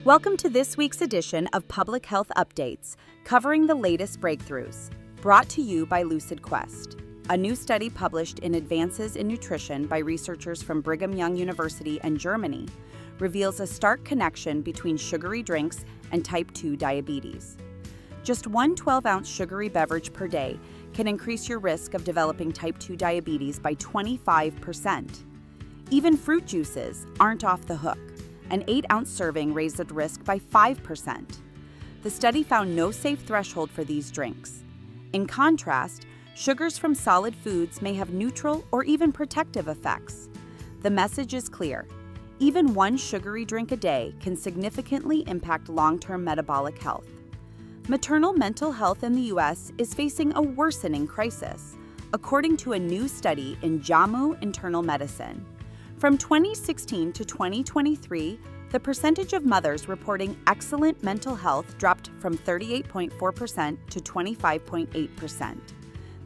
Welcome to this week's edition of Public Health Updates, covering the latest breakthroughs. Brought to you by Lucid Quest. A new study published in Advances in Nutrition by researchers from Brigham Young University and Germany reveals a stark connection between sugary drinks and type 2 diabetes. Just one 12-ounce sugary beverage per day can increase your risk of developing type 2 diabetes by 25%. Even fruit juices aren't off the hook. An 8-ounce serving raised the risk by 5%. The study found no safe threshold for these drinks. In contrast, sugars from solid foods may have neutral or even protective effects. The message is clear. Even one sugary drink a day can significantly impact long-term metabolic health. Maternal mental health in the U.S. is facing a worsening crisis, according to a new study in JAMA Internal Medicine. From 2016 to 2023, the percentage of mothers reporting excellent mental health dropped from 38.4% to 25.8%.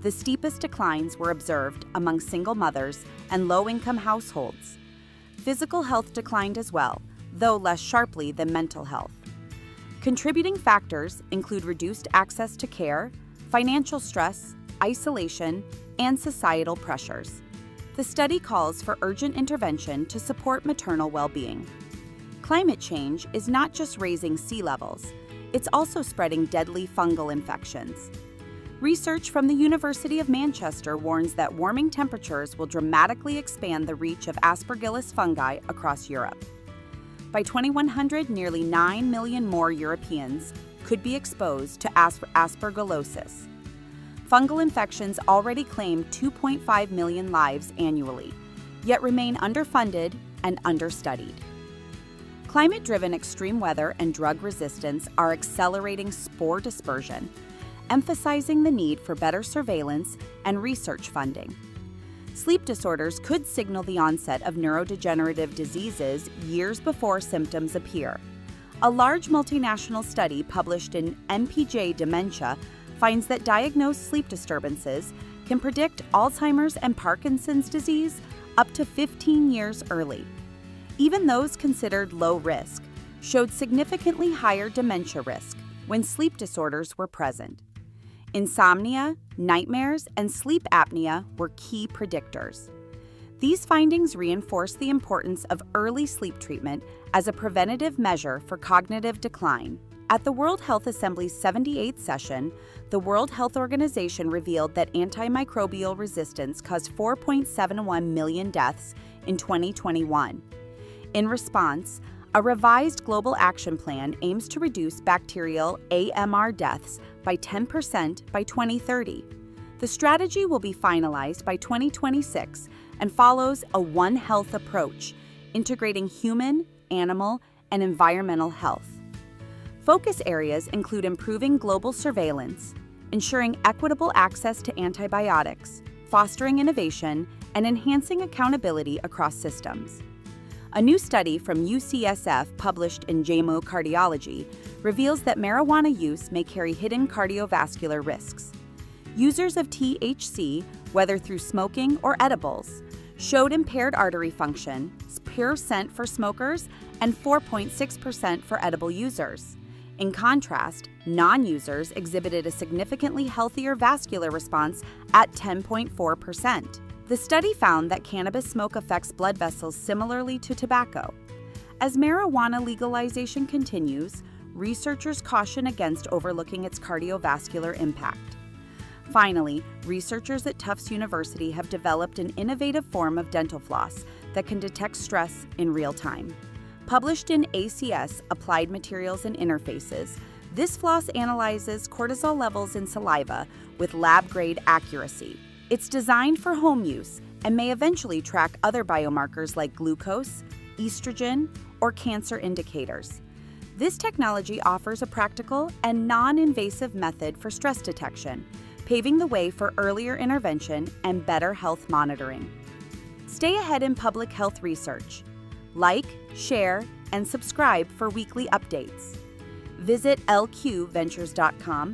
The steepest declines were observed among single mothers and low-income households. Physical health declined as well, though less sharply than mental health. Contributing factors include reduced access to care, financial stress, isolation, and societal pressures. The study calls for urgent intervention to support maternal well-being. Climate change is not just raising sea levels, it's also spreading deadly fungal infections. Research from the University of Manchester warns that warming temperatures will dramatically expand the reach of Aspergillus fungi across Europe. By 2100, nearly 9 million more Europeans could be exposed to aspergillosis. Fungal infections already claim 2.5 million lives annually, yet remain underfunded and understudied. Climate-driven extreme weather and drug resistance are accelerating spore dispersion, emphasizing the need for better surveillance and research funding. Sleep disorders could signal the onset of neurodegenerative diseases years before symptoms appear. A large multinational study published in MPJ Dementia finds that diagnosed sleep disturbances can predict Alzheimer's and Parkinson's disease up to 15 years early. Even those considered low risk showed significantly higher dementia risk when sleep disorders were present. Insomnia, nightmares, and sleep apnea were key predictors. These findings reinforce the importance of early sleep treatment as a preventative measure for cognitive decline. At the World Health Assembly's 78th session, the World Health Organization revealed that antimicrobial resistance caused 4.71 million deaths in 2021. In response, a revised global action plan aims to reduce bacterial AMR deaths by 10% by 2030. The strategy will be finalized by 2026 and follows a One Health approach, integrating human, animal, and environmental health. Focus areas include improving global surveillance, ensuring equitable access to antibiotics, fostering innovation, and enhancing accountability across systems. A new study from UCSF published in JAMA Cardiology reveals that marijuana use may carry hidden cardiovascular risks. Users of THC, whether through smoking or edibles, showed impaired artery function, pure scent for smokers, and 4.6% for edible users. In contrast, non-users exhibited a significantly healthier vascular response at 10.4%. The study found that cannabis smoke affects blood vessels similarly to tobacco. As marijuana legalization continues, researchers caution against overlooking its cardiovascular impact. Finally, researchers at Tufts University have developed an innovative form of dental floss that can detect stress in real time. Published in ACS, Applied Materials and Interfaces, this floss analyzes cortisol levels in saliva with lab-grade accuracy. It's designed for home use and may eventually track other biomarkers like glucose, estrogen, or cancer indicators. This technology offers a practical and non-invasive method for stress detection, paving the way for earlier intervention and better health monitoring. Stay ahead in public health research. Like, share, and subscribe for weekly updates. Visit lqventures.com